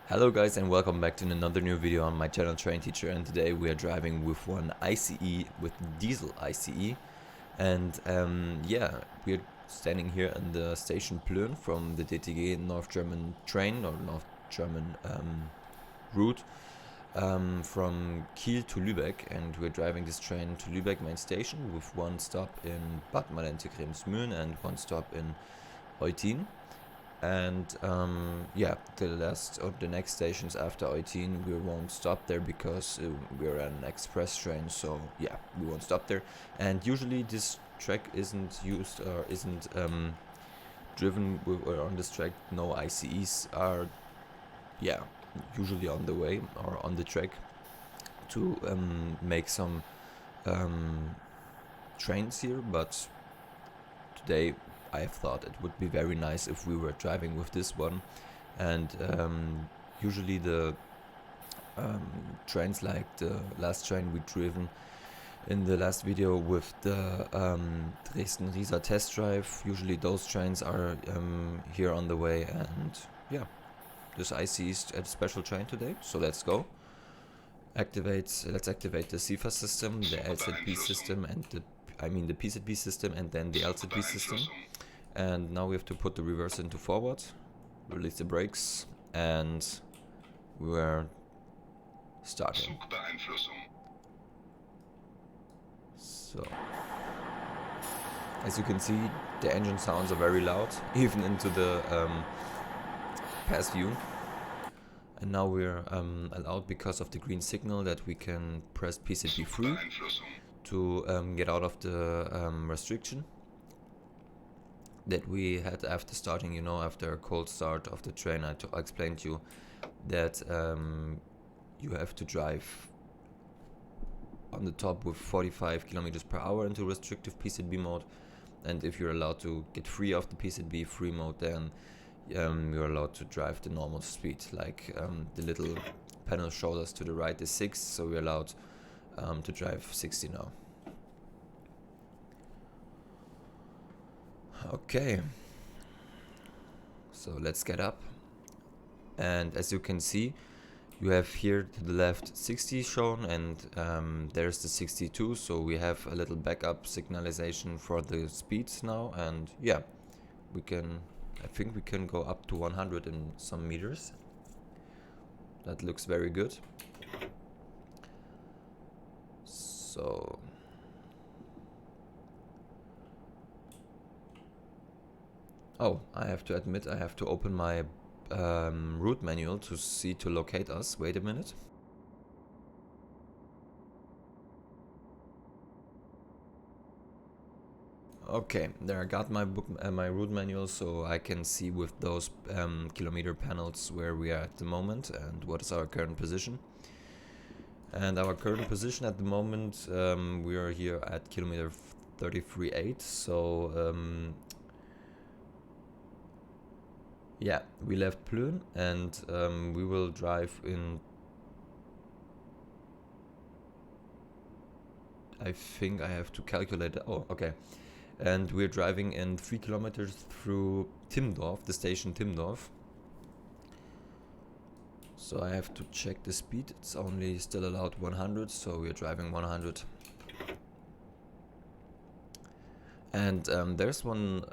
Hello guys and welcome back to another new video on my channel Train Teacher, and today we are driving with one ICE, with diesel ICE, and yeah, we're standing here in the station Plön from the DTG North German train or North German route from Kiel to Lübeck, and we're driving this train to Lübeck main station with one stop in Bad Malente-Kremsmühlen and one stop in Eutin. And yeah, the next stations after Eutin we won't stop there because we're an express train, so yeah, we won't stop there. And usually this track isn't used or isn't driven with, or on this track no ICEs are usually on the way or on the track to make some trains here, but today I thought it would be very nice if we were driving with this one. And usually the trains, like the last train we driven in the last video with the Dresden-Riesa test drive, usually those trains are here on the way. And yeah, this IC is a special train today, so let's go. Let's activate the CFA system, the LZB system, and the PZB system, and then the LZB system. And now we have to put the reverse into forward, release the brakes, and we're starting. So, as you can see, the engine sounds are very loud, even into the pass view. And now we're allowed, because of the green signal, that we can press PZB free to get out of the restriction that we had after starting. You know, after a cold start of the train, I explained to you that you have to drive on the top with 45 kilometers per hour into restrictive PZB mode, and if you're allowed to get free of the PZB free mode, then you're allowed to drive the normal speed. Like the little panel shows us to the right is 6, so we're allowed to drive 60 now. Okay, so let's get up, and as you can see, you have here to the left 60 shown, and there's the 62, so we have a little backup signalization for the speeds now. And yeah, I think we can go up to 100 in some meters. That looks very good. So I have to admit, I have to open my route manual to locate us. Wait a minute. Okay, there I got my my route manual, so I can see with those kilometer panels where we are at the moment and what is our current position. And our current position at the moment, we are here at kilometer 33.8. So yeah, we left Plön, and we will drive in, I think I have to calculate it. Oh, okay. And we're driving in 3 kilometers through Timmendorf, the station Timmendorf. So I have to check the speed. It's only still allowed 100, so we're driving 100. And there's one...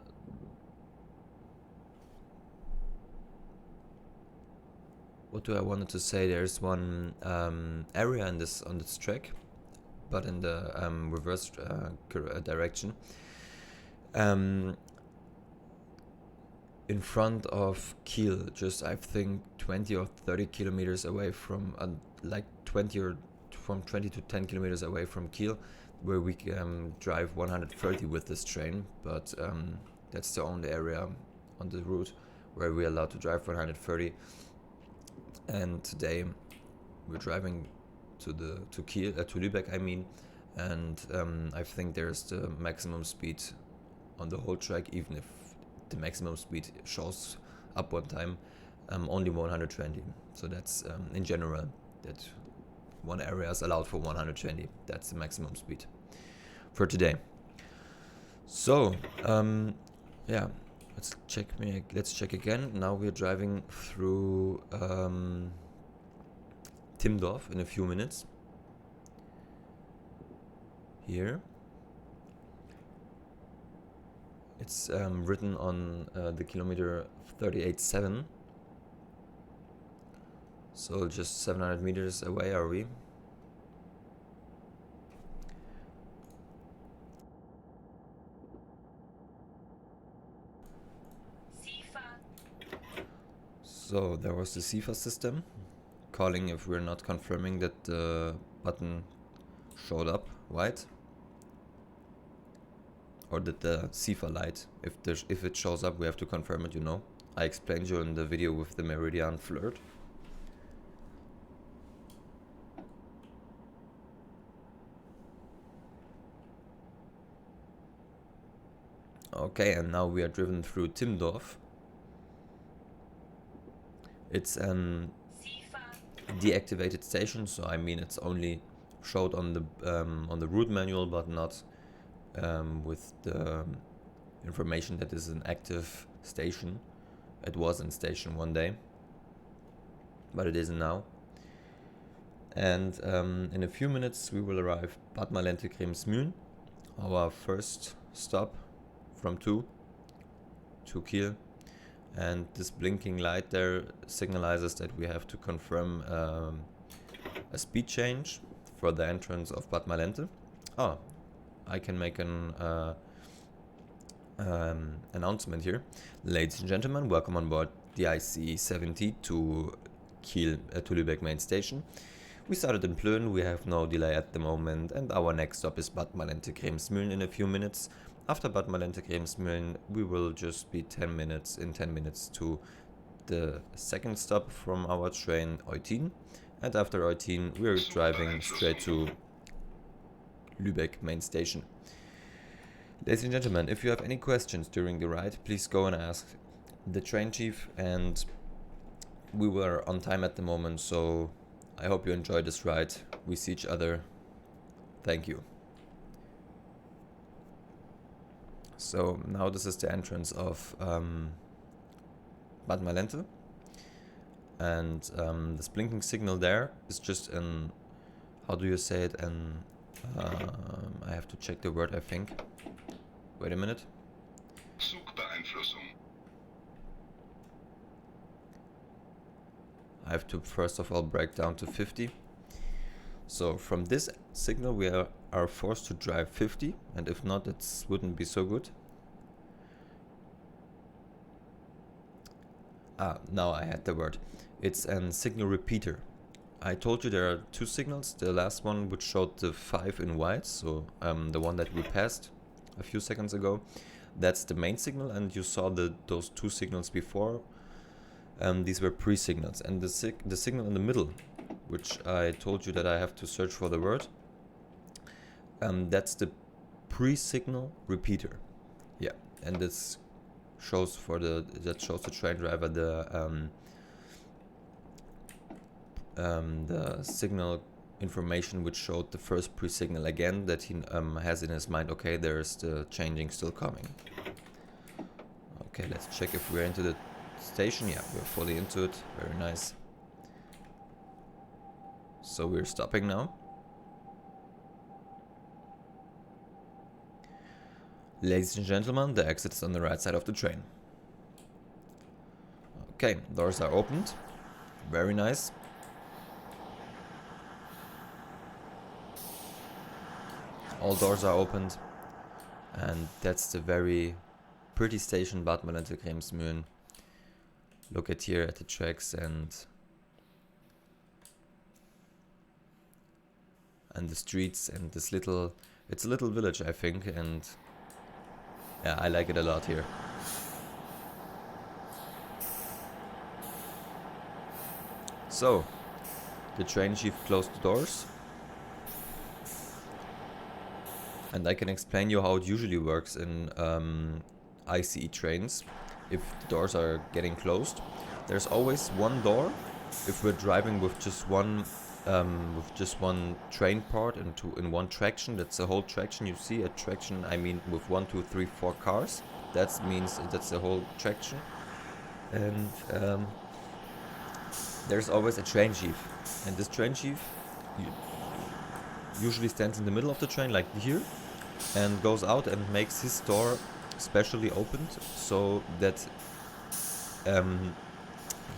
What do I wanted to say? There's one area on this track, but in the reverse direction. In front of Kiel, just I think 20 or 30 kilometers away from, like 20 to 10 kilometers away from Kiel, where we can drive 130 with this train. But that's the only area on the route where we're allowed to drive 130. And today we're driving to Kiel, to Lübeck, I mean, and I think there's the maximum speed on the whole track, even if the maximum speed shows up one time only 120. So that's in general that one area is allowed for 120. That's the maximum speed for today. So yeah, Let's check again. Now we're driving through Timmendorf in a few minutes. Here. It's written on the kilometer 38.7. So just 700 meters away are we. So there was the SIFA system calling if we're not confirming that the button showed up white, or that the SIFA light, if it shows up we have to confirm it, you know. I explained you in the video with the Meridian Flirt. Okay, and now we are driven through Timmendorf. It's an deactivated station, so I mean it's only showed on the route manual, but not with the information that is an active station. It was in station one day, but it isn't now. And in a few minutes we will arrive Bad Malente-Kremsmühlen, our first stop from 2 to Kiel. And this blinking light there signalizes that we have to confirm a speed change for the entrance of Bad Malente. Oh, I can make an announcement here. Ladies and gentlemen, welcome on board the ICE 70 to Kiel, to Lübeck main station. We started in Plön, we have no delay at the moment, and our next stop is Bad Malente-Kremsmühlen in a few minutes. After Bad Malente-Kremsmühlen, we will just be 10 minutes to the second stop from our train, Eutin. And after Eutin, we're driving straight to Lübeck main station. Ladies and gentlemen, if you have any questions during the ride, please go and ask the train chief. And we were on time at the moment, so I hope you enjoyed this ride. We see each other. Thank you. So now this is the entrance of Bad Malente, and this blinking signal there is just an, how do you say it, an, I have to check the word, I think. Wait a minute. Zugbeeinflussung. I have to first of all break down to 50. So from this signal we are forced to drive 50, and if not, it wouldn't be so good. Now I had the word. It's a signal repeater. I told you there are two signals. The last one which showed the 5 in white, so the one that we passed a few seconds ago, that's the main signal, and you saw those two signals before. These were pre-signals, and the signal in the middle, which I told you that I have to search for the word, that's the pre-signal repeater. Yeah, and this shows shows the train driver the signal information which showed the first pre-signal again, that he has in his mind. Okay, there's the changing still coming. Okay, let's check if we're into the station. Yeah, we're fully into it. Very nice. So we're stopping now. Ladies and gentlemen, the exit is on the right side of the train. Okay, doors are opened. Very nice. All doors are opened. And that's the very pretty station, Bad Malente-Kremsmühlen. Look at here at the tracks and the streets and this little, it's a little village, I think, and yeah, I like it a lot here. So, the train chief closed the doors, and I can explain you how it usually works in ICE trains. If the doors are getting closed, there's always one door. If we're driving with just one train part in one traction, that's the whole traction. You see a traction, I mean with 1, 2, 3, 4 cars. That means that's the whole traction. And there's always a train chief, and this train chief usually stands in the middle of the train, like here, and goes out and makes his door specially opened so that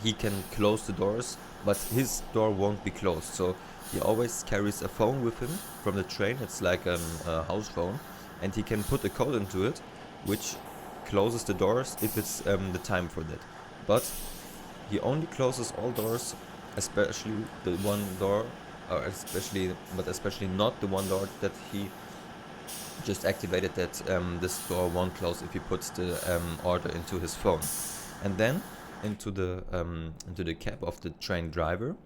he can close the doors, but his door won't be closed. So he always carries a phone with him from the train. It's like a house phone, and he can put a code into it, which closes the doors if it's the time for that. But he only closes all doors, especially the one door, or especially not the one door that he just activated, that this door won't close if he puts the order into his phone. And then into the cab of the train driver,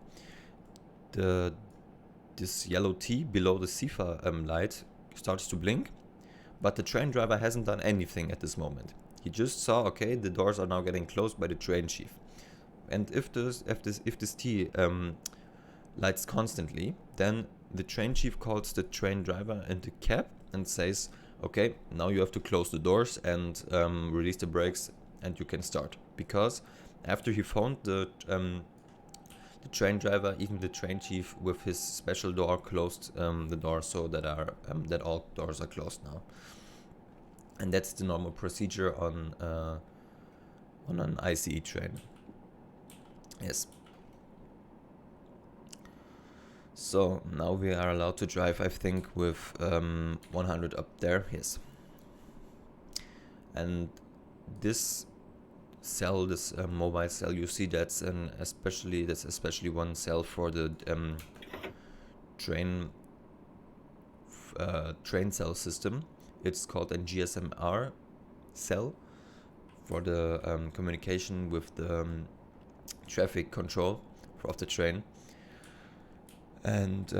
this yellow T below the CIFA light starts to blink, but the train driver hasn't done anything at this moment. He just saw, okay, the doors are now getting closed by the train chief. And if this T lights constantly, then the train chief calls the train driver and the cab and says, okay, now you have to close the doors and release the brakes, and you can start. Because after he phoned the train driver, even the train chief with his special door closed the door, so that all doors are closed now. And that's the normal procedure on an ICE train. Yes. So now we are allowed to drive, I think, with 100 up there. Yes. And this cell, this mobile cell, you see that's especially one cell for the train cell system. It's called a GSM-R cell for the communication with the traffic control of the train. And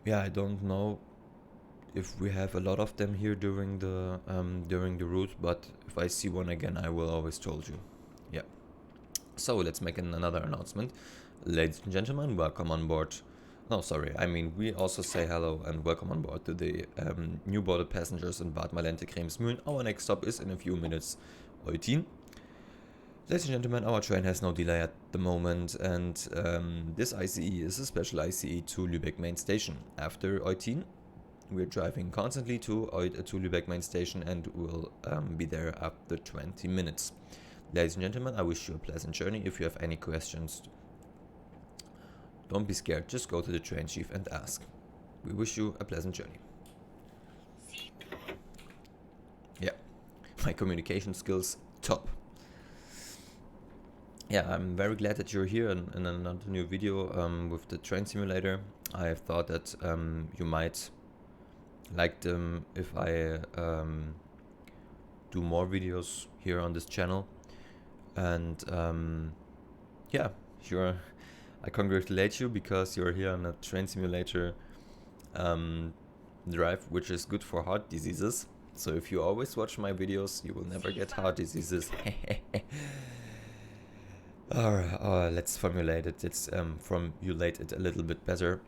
yeah, I don't know if we have a lot of them here during the route, but if I see one again, I will always told you. Yeah. So let's make another announcement. Ladies and gentlemen, welcome on board. No, sorry, I mean, we also say hello and welcome on board to the new boarded passengers in Bad Malente-Kremsmühlen. Our next stop is in a few minutes, Eutin. Ladies and gentlemen, our train has no delay at the moment, and this ICE is a special ICE to Lübeck main station. After Eutin, we're driving constantly to Lübeck main station and will be there after 20 minutes. Ladies and gentlemen, I wish you a pleasant journey. If you have any questions, don't be scared, just go to the train chief and ask. We wish you a pleasant journey. Yeah, my communication skills, top. Yeah, I'm very glad that you're here in another new video with the train simulator. I thought that you might like them if I do more videos here on this channel. And yeah, I congratulate you because you're here on a train simulator drive, which is good for heart diseases. So if you always watch my videos, you will never get heart diseases. Alright, let's formulate it. It's formulate it a little bit better.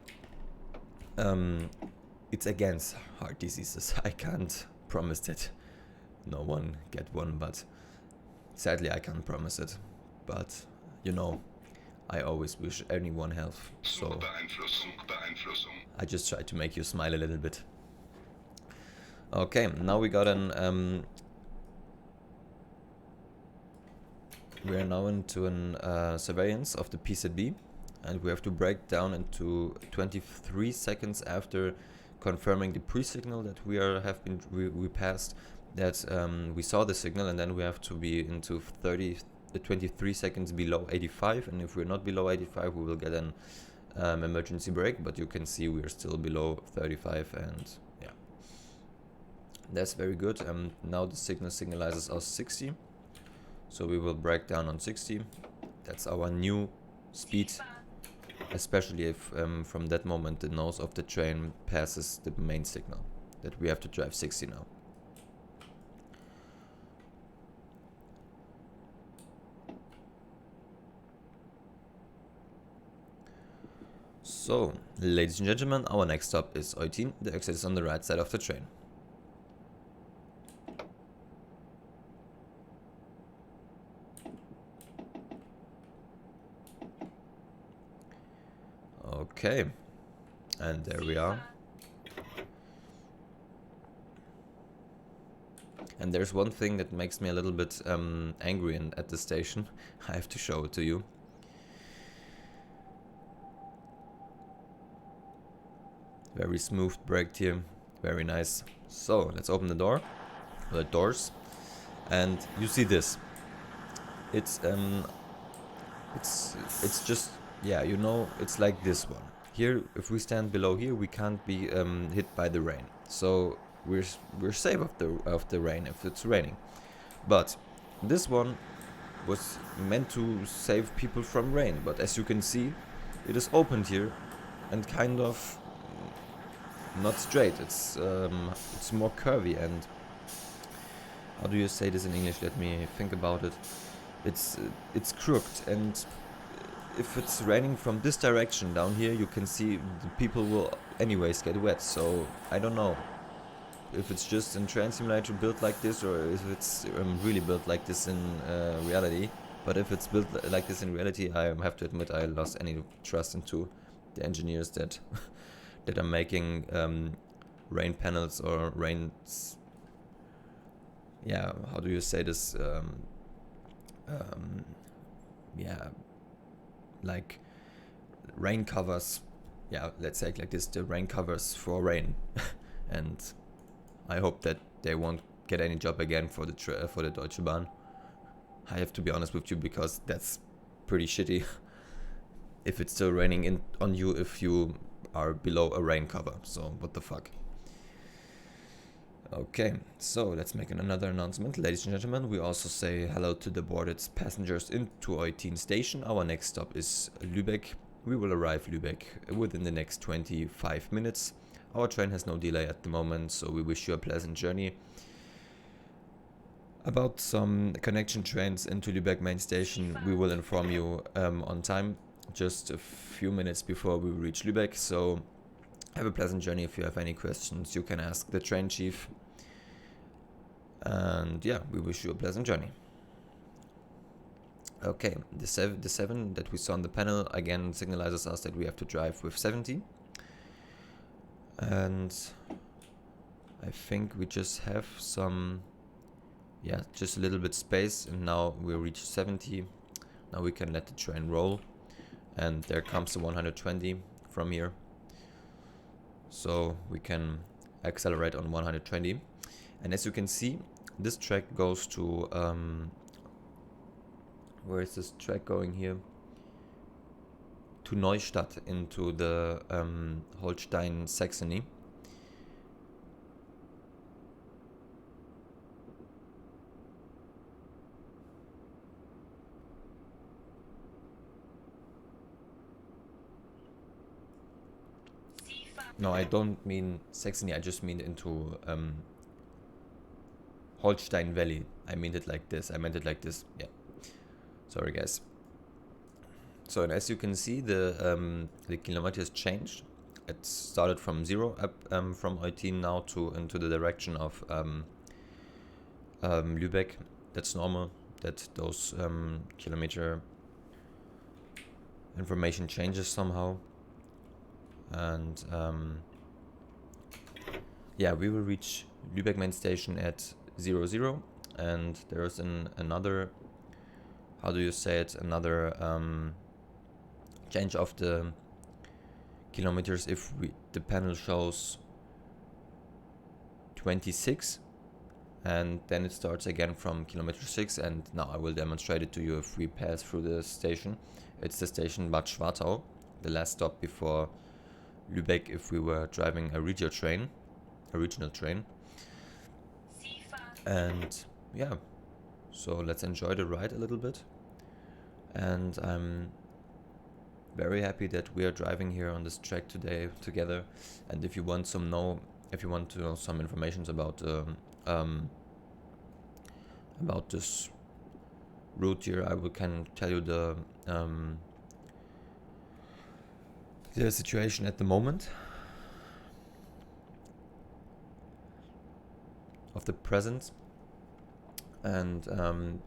It's against heart diseases. I can't promise that no one get one, but sadly I can't promise it. But you know, I always wish anyone health, so I just try to make you smile a little bit. Okay, now we got an we are now into an surveillance of the PZB, and we have to break down into 23 seconds after confirming the pre-signal that we passed, that we saw the signal, and then we have to be into 23 seconds below 85, and if we're not below 85 we will get an emergency brake, but you can see we're still below 35, and yeah, that's very good. Now the signal signalizes us 60, so we will break down on 60. That's our new speed, especially if from that moment the nose of the train passes the main signal, that we have to drive 60 now. So, ladies and gentlemen, our next stop is Eutin. The exit is on the right side of the train. Okay, and there we are. And there's one thing that makes me a little bit angry at the station. I have to show it to you. Very smooth braked here, very nice. So let's open the doors, and you see this. It's just, yeah, you know, it's like this one. Here, if we stand below here, we can't be hit by the rain. So we're safe of the rain if it's raining. But this one was meant to save people from rain. But as you can see, it is opened here and kind of not straight. It's more curvy, and how do you say this in English? Let me think about it. It's crooked, and if it's raining from this direction down here, you can see the people will anyways get wet. So I don't know if it's just in Train Simulator built like this, or if it's really built like this in reality. But if it's built like this in reality, I have to admit I lost any trust into the engineers that that are making rain panels or rains. Yeah, how do you say this? Yeah, like rain covers. Yeah, let's say it like this: the rain covers for rain, and I hope that they won't get any job again for the Deutsche Bahn. I have to be honest with you, because that's pretty shitty. If it's still raining on you if you are below a rain cover. So what the fuck. Okay, so let's make another announcement. Ladies and gentlemen, we also say hello to the boarded passengers into Eutin station. Our next stop is Lübeck. We will arrive Lübeck within the next 25 minutes. Our train has no delay at the moment, so we wish you a pleasant journey. About some connection trains into Lübeck main station, we will inform you on time, just a few minutes before we reach Lübeck. So have a pleasant journey. If you have any questions, you can ask the train chief. And yeah, we wish you a pleasant journey. Okay, the 7 that we saw on the panel again signalizes us that we have to drive with 70. And I think we just have some, yeah, just a little bit space, and now we reach 70. Now we can let the train roll, and there comes the 120 from here. So we can accelerate on 120. And as you can see, this track goes to, where is this track going here? To Neustadt, into the Holstein Saxony. No, I don't mean Saxony, I just mean into Holstein Valley. I meant it like this. Yeah. Sorry, guys. So, and as you can see, the kilometers changed. It started from 0 up from Eutin now to into the direction of Lübeck. That's normal that those kilometer information changes somehow. And yeah, we will reach Lübeck main station at 00, and there's another, how do you say it, another change of the kilometers. If the panel shows 26, and then it starts again from kilometer 6, and now I will demonstrate it to you if we pass through the station. It's the station Bad Schwartau, the last stop before Lübeck if we were driving a regional train. And yeah, so let's enjoy the ride a little bit. And I'm very happy that we are driving here on this track today together. And if you want to know some information about this route here, I can tell you the situation at the moment of the present. And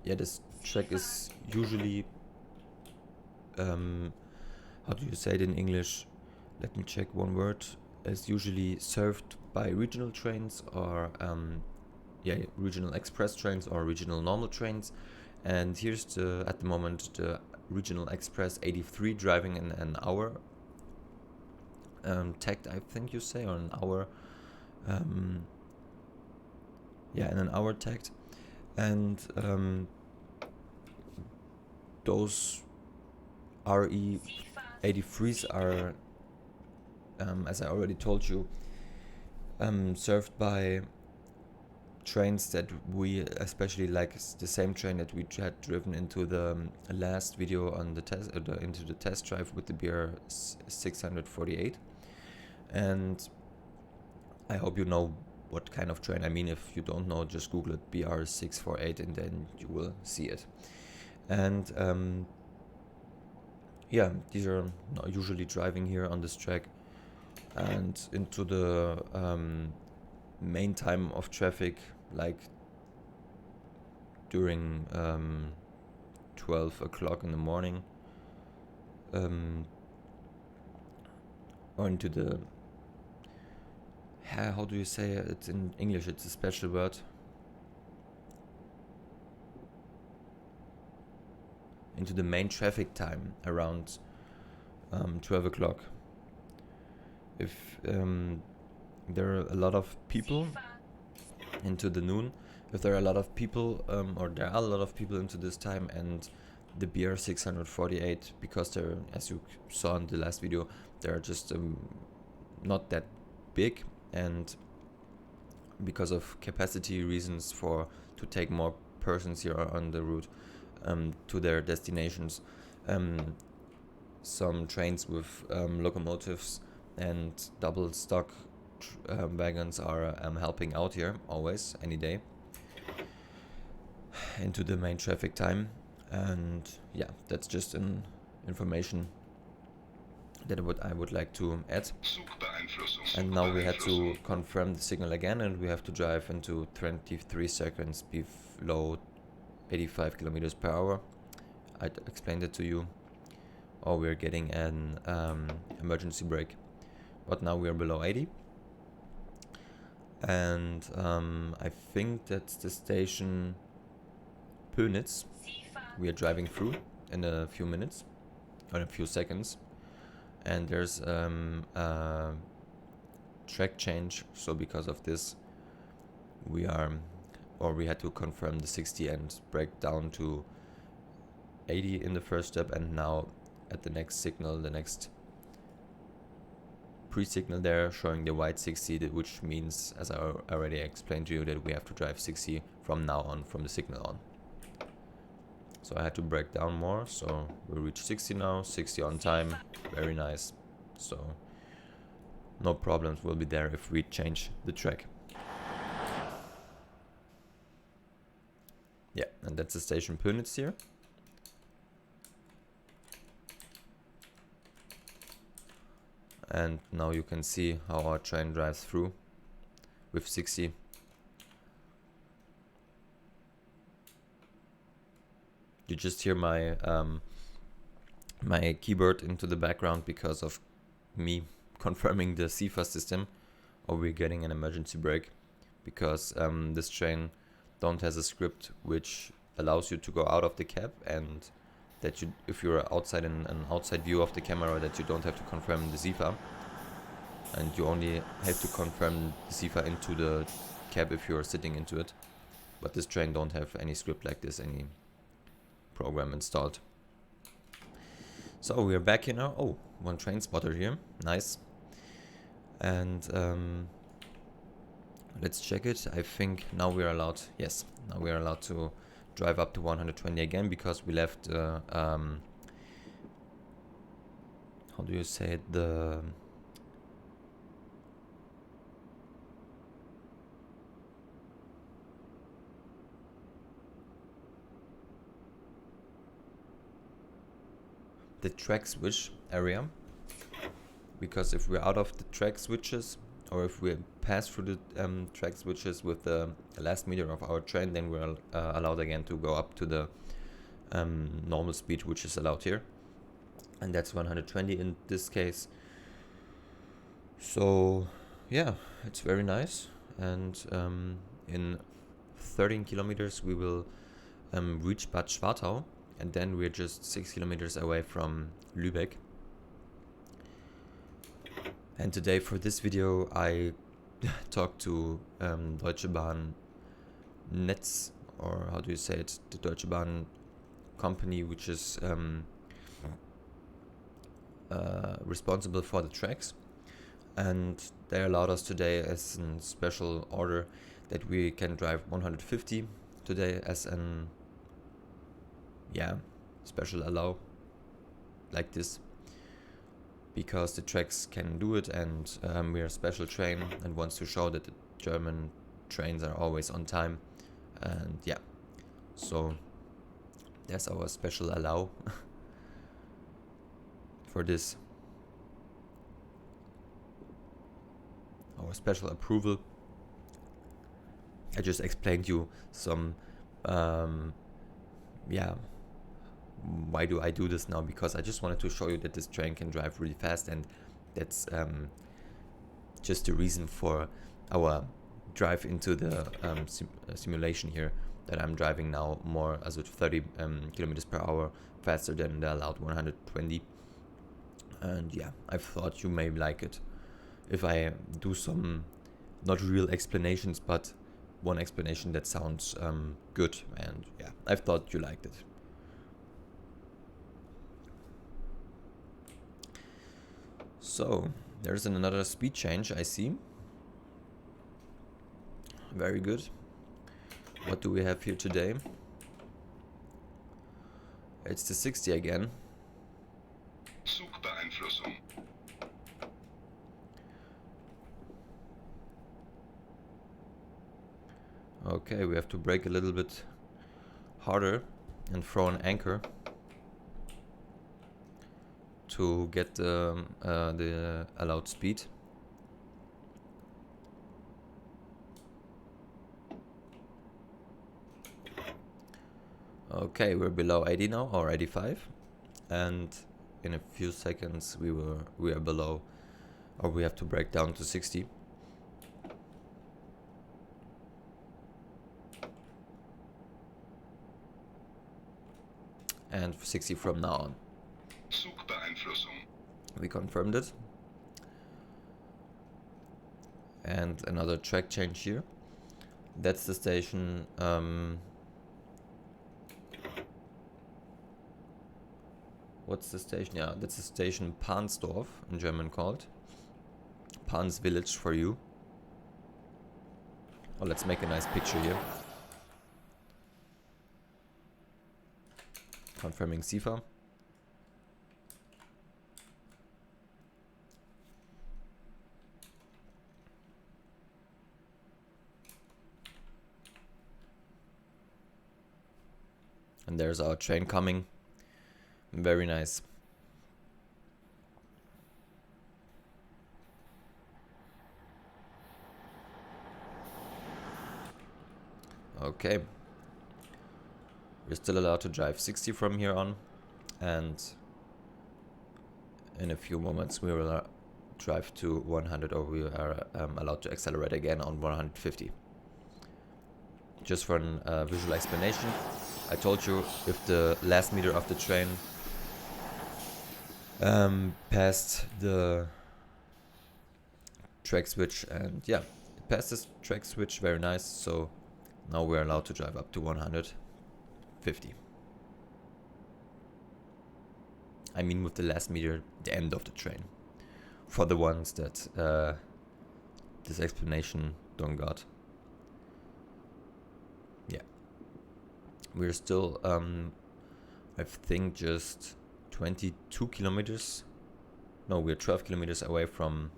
yeah, this track is usually how do you say it in English, let me check one word, is usually served by regional trains or yeah, regional express trains or regional normal trains. And here's at the moment the regional express 83 driving in an hour tagged, I think you say, or an hour, yeah, in an hour tagged. And those RE 83s are, as I already told you, served by trains that we especially like, the same train that we had driven into the last video on the test, into the test drive with the BR 648. And I hope you know what kind of train I mean. If you don't know, just Google it, BR 648, and then you will see it. And yeah, these are usually driving here on this track, and into the main time of traffic, like during 12 o'clock in the morning, or into the, how do you say it in English? It's a special word. Into the main traffic time around 12 o'clock. If there are a lot of people into the noon, if there are a lot of people, or there are a lot of people into this time, and the BR 648, because they're, as you saw in the last video, they're just not that big, and because of capacity reasons to take more persons here on the route to their destinations, some trains with locomotives and double stock wagons are helping out here always, any day, into the main traffic time. And yeah, that's just an information that I would like to add. And now we had to confirm the signal again, and we have to drive into 23 seconds below 85 kilometers per hour. I explained it to you. Or we're getting an emergency brake, but now we are below 80. And I think that's the station Pönitz we are driving through in a few minutes, or a few seconds. And there's a track change, so because of this we had to confirm the 60 and break down to 80 in the first step. And now at the next signal, the next pre-signal there, showing the white 60, which means, as I already explained to you, that we have to drive 60 from now on, from the signal on. So I had to break down more, so we reach 60 now, 60 on time, very nice. So no problems will be there if we change the track. Yeah, and that's the station Pönitz here. And now you can see how our train drives through with 60. You just hear my my keyboard into the background because of me confirming the CFA system, or we're getting an emergency brake, because this train don't has a script which allows you to go out of the cab, and that you, if you're outside in an outside view of the camera, that you don't have to confirm the CFA, and you only have to confirm the CFA into the cab if you're sitting into it. But this train don't have any script like this, any program installed. So we are back here now. Oh, one train spotter here, nice. And let's check it. I think now we are allowed, yes, now we are allowed to drive up to 120 again, because we left how do you say it, the track switch area, because if we're out of the track switches, or if we pass through the track switches with the last meter of our train, then we're allowed again to go up to the normal speed which is allowed here, and that's 120 in this case. So yeah, it's very nice, and in 13 kilometers we will reach Bad Schwartau, and then we're just 6 kilometers away from Lübeck. And today for this video I talked to Deutsche Bahn Netz, or how do you say it, the Deutsche Bahn company, which is responsible for the tracks, and they allowed us today as a special order that we can drive 150 today as an special allow like this, because the tracks can do it, and we're a special train and wants to show that the German trains are always on time. And yeah, so that's our special allow for this, our special approval. I just explained you some why do I do this now, because I just wanted to show you that this train can drive really fast, and that's just the reason for our drive into the simulation here, that I'm driving now more as with 30 kilometers per hour faster than the allowed 120. And yeah, I thought you may like it if I do some not real explanations, but one explanation that sounds good, and yeah, I thought you liked it. So there's another speed change I see. Very good. What do we have here today? It's the 60 again. Zugbeeinflussung. Okay, we have to brake a little bit harder and throw an anchor to get the allowed speed. Okay, we're below 80 now, or 85, and in a few seconds we are below, or we have to brake down to 60. And 60 from now on. Zugbeeinflussung. We confirmed it. And another track change here. That's the station. What's the station? Yeah, that's the station Pansdorf, in German called. Pan's village for you. Oh, let's make a nice picture here. Confirming SIFA. And there's our train coming. Very nice. Okay. We're still allowed to drive 60 from here on, and in a few moments we will drive to 100, or we are allowed to accelerate again on 150. Just for a visual explanation, I told you if the last meter of the train passed the track switch, and yeah, it passed this track switch, very nice. So now we're allowed to drive up to 150. I mean with the last meter, the end of the train. For the ones that this explanation don't got. Yeah. We're still, I think, just 22 kilometers. No, we're 12 kilometers away from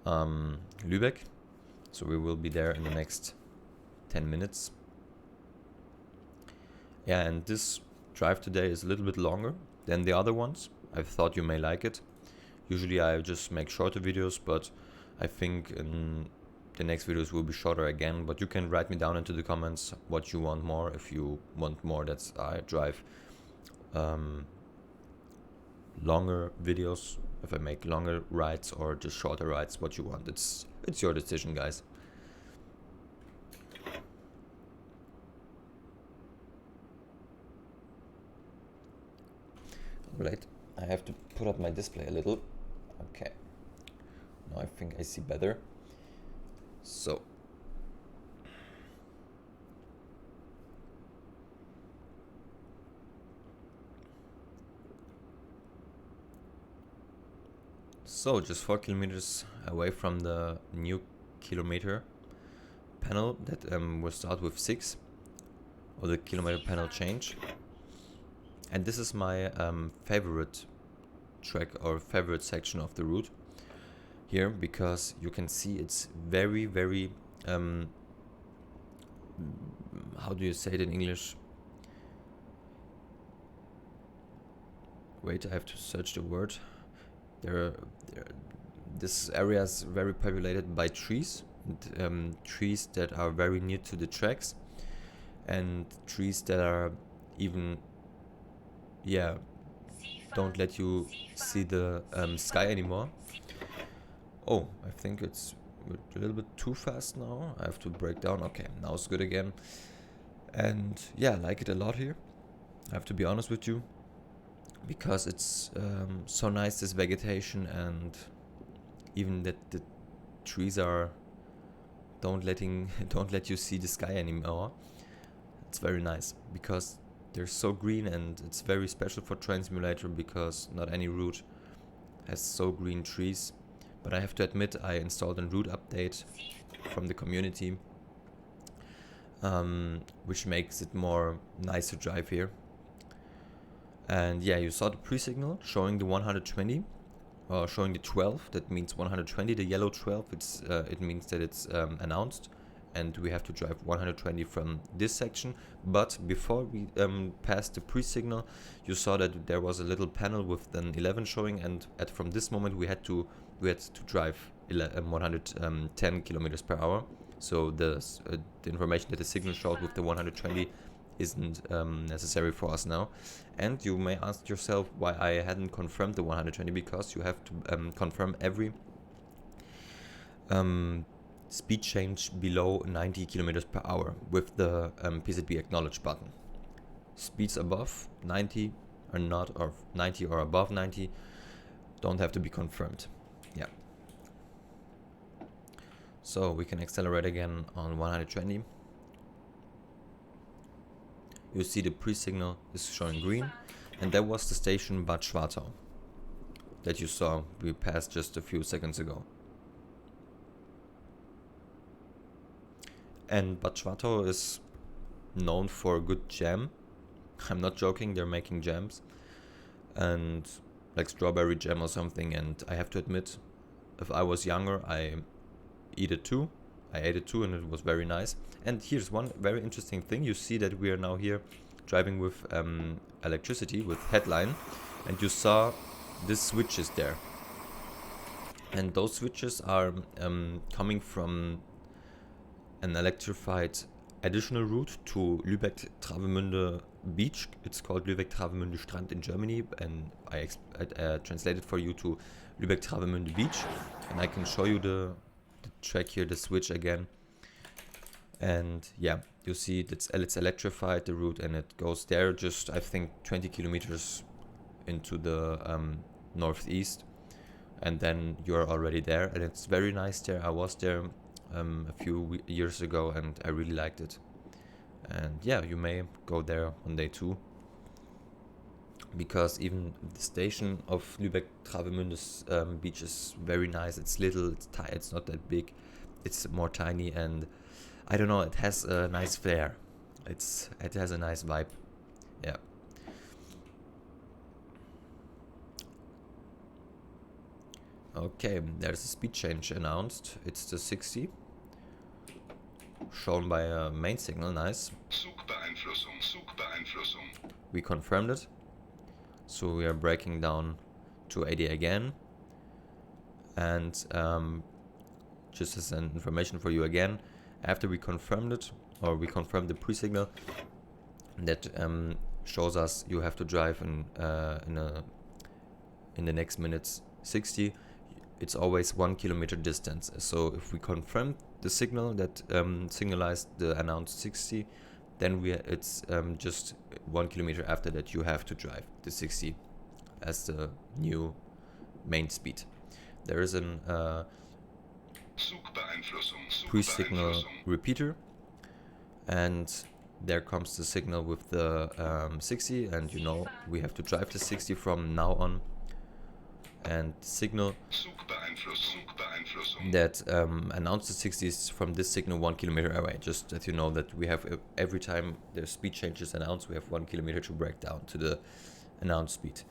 Lübeck. So we will be there in the next 10 minutes. Yeah, and this drive today is a little bit longer than the other ones. I thought you may like it. Usually I just make shorter videos, but I think in the next videos will be shorter again. But you can write me down into the comments what you want more. If you want more that I drive longer videos, if I make longer rides or just shorter rides, what you want. It's your decision, guys. Right, I have to put up my display a little. Okay, now I think I see better. So just 4 kilometers away from the new kilometer panel that will start with 6, or the kilometer panel change. And this is my favorite track or favorite section of the route here, because you can see it's very, very how do you say it in English? Wait, I have to search the word. This area is very populated by trees, and, trees that are very near to the tracks, and trees that are even, yeah, don't let you see the sky anymore. Oh, I think it's a little bit too fast now. I have to break down. Okay, now it's good again. And yeah, I like it a lot here, I have to be honest with you, because it's so nice, this vegetation, and even that the trees are don't let you see the sky anymore. It's very nice because they're so green, and it's very special for Train Simulator because not any route has so green trees. But I have to admit, I installed a route update from the community, which makes it more nice to drive here. And yeah, you saw the pre-signal showing the 120, or showing the 12. That means 120. The yellow 12, it means that it's announced, and we have to drive 120 from this section. But before we passed the pre-signal, you saw that there was a little panel with an 11 showing, and from this moment we had to drive 110 kilometers per hour. So the information that the signal showed with the 120 isn't necessary for us now. And you may ask yourself why I hadn't confirmed the 120, because you have to confirm every speed change below 90 kilometers per hour with the PZB acknowledge button. Speeds above 90 or not, or 90 or above 90 don't have to be confirmed. Yeah. So we can accelerate again on 120. You see the pre-signal is showing green, and that was the station Bad Schwartau that you saw we passed just a few seconds ago. And Bad Schwartau is known for a good jam. I'm not joking, they're making jams, and like strawberry jam or something. And I have to admit, if I was younger, I ate it too, and it was very nice. And here's one very interesting thing. You see that we are now here driving with electricity, with headline, and you saw these switches there. And those switches are coming from an electrified additional route to Lübeck-Travemünde Beach. It's called Lübeck-Travemünde Strand in Germany, and I translated for you to Lübeck-Travemünde Beach. And I can show you the track here, the switch again. And yeah, you see it's electrified, the route, and it goes there just, I think, 20 kilometers into the northeast, and then you're already there. And it's very nice there. I was there a few years ago, and I really liked it. And yeah, you may go there one day too, because even the station of Lübeck-Travemünde's beach is very nice. It's little, it's not that big, it's more tiny, and I don't know, it has a nice flair. It has a nice vibe. Yeah. Okay, there's a speed change announced. It's the 60. Shown by a main signal, nice. Zugbeeinflussung. We confirmed it. So we are braking down to 80 again. And just as an information for you again, after we confirmed it, or we confirmed the pre-signal, that shows us you have to drive in the next minutes 60, it's always 1 kilometer distance. So if we confirm the signal that signalized the announced 60, then it's just 1 kilometer after that you have to drive the 60 as the new main speed. There is an pre-signal repeater, and there comes the signal with the 60, and you know we have to drive the 60 from now on. And signal that announced the 60s from this signal 1 kilometer away. Just that you know that we have every time the speed change is announced, we have 1 kilometer to break down to the announced speed.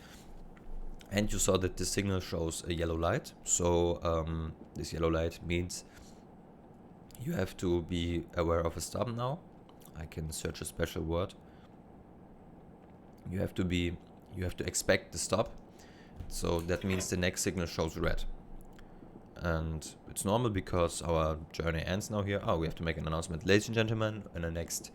And you saw that the signal shows a yellow light. So this yellow light means you have to be aware of a stop now. I can search a special word. You have to expect the stop. So that means the next signal shows red. And it's normal because our journey ends now here. Oh, we have to make an announcement. Ladies and gentlemen, in the next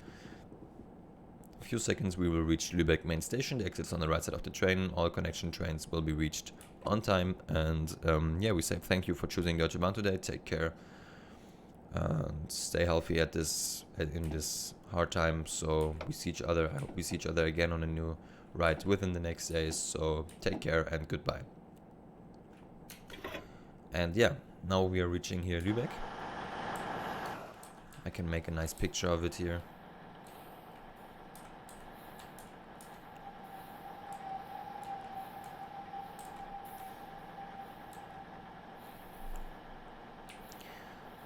few seconds we will reach Lübeck main station. The exit's on the right side of the train. All connection trains will be reached on time. And yeah, we say thank you for choosing Deutsche Bahn today. Take care and stay healthy in this hard time. So we see each other. I hope we see each other again on a new ride within the next days. So take care and goodbye. And yeah, now we are reaching here Lübeck. I can make a nice picture of it here.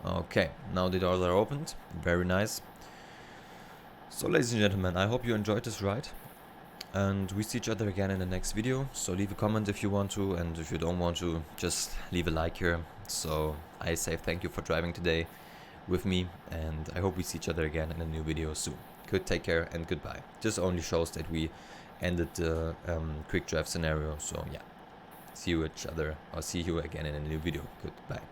Okay, now the doors are opened. Very nice. So ladies and gentlemen, I hope you enjoyed this ride. And we see each other again in the next video. So leave a comment if you want to, and if you don't want to, just leave a like here. So I say thank you for driving today with me, and I hope we see each other again in a new video soon. Good, take care and goodbye. This only shows that we ended the quick drive scenario. So yeah, see you again in a new video. Goodbye.